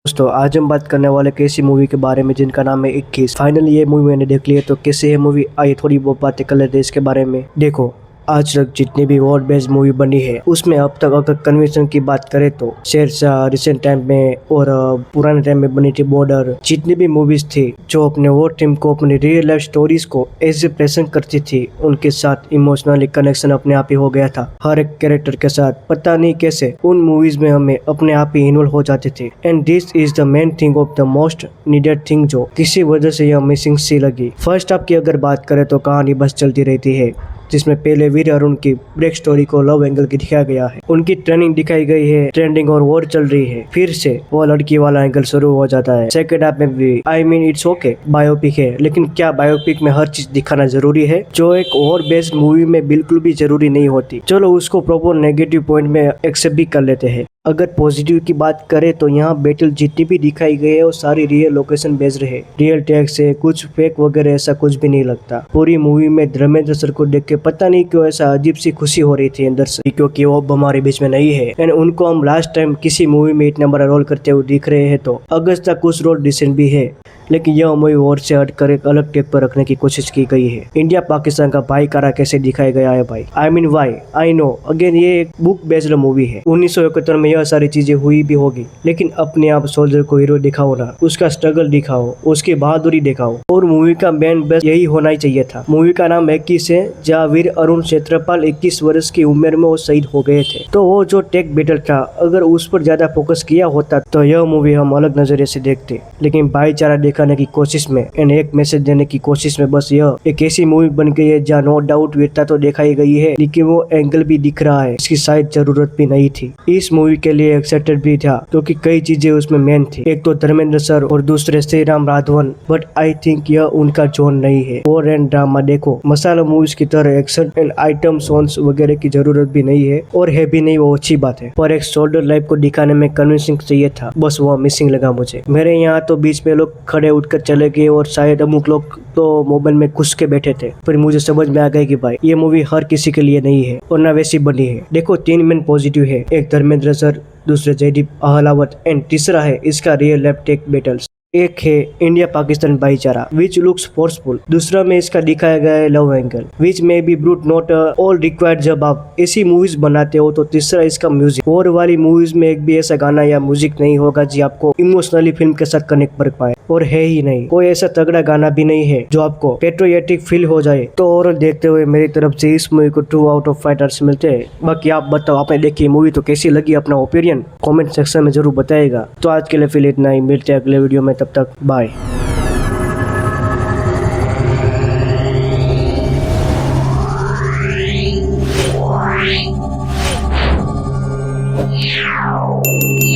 दोस्तों आज हम बात करने वाले कैसी मूवी के बारे में जिनका नाम है 21। फाइनली ये मूवी मैंने देख ली है। तो कैसे है मूवी, आइए थोड़ी बहुत बातें कर लेते हैं इसके बारे में। देखो आज तक जितनी भी वॉर बेस्ड मूवी बनी है उसमें अब तक अगर कन्वेंशन की बात करें तो शेरशाह रिसेंट टाइम में और पुराने टाइम में बनी थी बॉर्डर, जितनी भी मूवीज थी जो अपने वॉर टीम को अपनी रियल लाइफ स्टोरीज को ऐसे प्रेजेंट करती थी उनके साथ इमोशनली कनेक्शन अपने आप ही हो गया था। हर एक कैरेक्टर के साथ पता नहीं कैसे उन मूवीज में हमें अपने आप ही इन्वॉल्व हो जाते थे। And this is the main thing of the most needed thing जो किसी वजह से यह मिसिंग सी लगी। फर्स्ट हाफ की अगर बात करें तो कहानी बस चलती रहती है, जिसमें पहले वीर अरुण की ब्रेक स्टोरी को लव एंगल की दिखाया गया है, उनकी ट्रेनिंग दिखाई गई है, ट्रेंडिंग और वॉर चल रही है, फिर से वो लड़की वाला एंगल शुरू हो जाता है। सेकंड हाफ में भी इट्स ओके बायोपिक है, लेकिन क्या बायोपिक में हर चीज दिखाना जरूरी है जो एक वॉर बेस्ड मूवी में बिल्कुल भी जरूरी नहीं होती। चलो उसको प्रॉपर नेगेटिव पॉइंट में एक्सेप्ट भी कर लेते हैं। अगर पॉजिटिव की बात करें तो यहाँ बैटल जितनी भी दिखाई गई है वो सारी रियल लोकेशन बेस्ड है, रियल टैक्स है, कुछ फेक वगैरह ऐसा कुछ भी नहीं लगता। पूरी मूवी में धर्मेंद्र सर को देख के पता नहीं क्यों ऐसा अजीब सी खुशी हो रही थी अंदर से, क्योंकि वो अब हमारे बीच में नहीं है एंड उनको हम लास्ट टाइम किसी मूवी में इतना बड़ा रोल करते हुए दिख रहे हैं। तो अगस्त तक कुछ रोल डिसेंट भी है, लेकिन यह मूवी वॉर से हटकर एक अलग टेक पर रखने की कोशिश की गई है। इंडिया पाकिस्तान का भाईचारा कैसे दिखाया गया है भाई, वाई आई नो अगेन ये एक बुक बेस्ड मूवी है। 1971 में यह सारी चीजें हुई भी होगी, लेकिन अपने आप सोल्जर को हीरो दिखाओ ना, उसका स्ट्रगल दिखाओ, उसकी बहादुरी दिखाओ। और मूवी का मेन बेस्ट यही होना ही चाहिए था। मूवी का नाम 21 है, जहाँ वीर अरुण क्षेत्रपाल 21 वर्ष की उम्र में वो शहीद हो गए थे। तो वो जो टेक बैटल था अगर उस पर ज्यादा फोकस किया होता तो यह मूवी हम अलग नजरिए से देखते, लेकिन भाईचारा दिखाने की कोशिश में एंड एक मैसेज देने की कोशिश में बस यह एक ऐसी मूवी बन गई है जहाँ नो डाउट वीरता तो दिखाई गई है, लेकिन वो एंगल भी दिख रहा है इसकी शायद जरूरत भी नहीं थी। इस मूवी के लिए एक्साइटेड भी था क्योंकि कई चीजें उसमें मेन थी, एक तो धर्मेंद्र सर और दूसरे Shri Ram Raghavan, but I think यह उनका जोन नहीं है। वॉर एंड ड्रामा देखो मसाला मूवीज की तरह एक्शन एंड आइटम सॉन्ग्स वगैरह की जरूरत भी नहीं है और है भी नहीं, वो अच्छी बात है, पर एक सोल्जर लाइफ को दिखाने में कन्विंसिंग चाहिए था, बस वो मिसिंग लगा मुझे। मेरे यहाँ तो बीच में लोग खड़े उठकर चले गए और शायद अमुक लोग तो मोबाइल में घुस के बैठे थे। फिर मुझे समझ में आ गया कि भाई ये मूवी हर किसी के लिए नहीं है और ना वैसी बनी है। देखो 3 मेन पॉजिटिव है, एक धर्मेंद्र सर, दूसरे जयदीप अहलावत एंड तीसरा है इसका रियल लाइफ टेक बैटल्स। एक है इंडिया पाकिस्तान भाईचारा विच लुक्स फोर्सफुल, दूसरा में इसका दिखाया गया है लव एंगल विच में be brute not all required. जब आप ऐसी मूवीज बनाते हो तो तीसरा इसका म्यूजिक। वॉर वाली मूवीज में एक भी ऐसा गाना या म्यूजिक नहीं होगा जो आपको इमोशनली फिल्म के साथ कनेक्ट कर पाए, और है ही नहीं। कोई ऐसा तगड़ा गाना भी नहीं है जो आपको पेट्रियोटिक फील हो जाए। तो ओवरऑल देखते हुए मेरी तरफ से इस मूवी को 2 आउट ऑफ 5 मिलते हैं। बाकी आप बताओ आपने देखी मूवी तो कैसी लगी, अपना ओपिनियन कमेंट सेक्शन में जरूर बताइएगा। तो आज के लिए फिर इतना ही, मिलते हैं अगले वीडियो में, तब तक बाय। Yeah.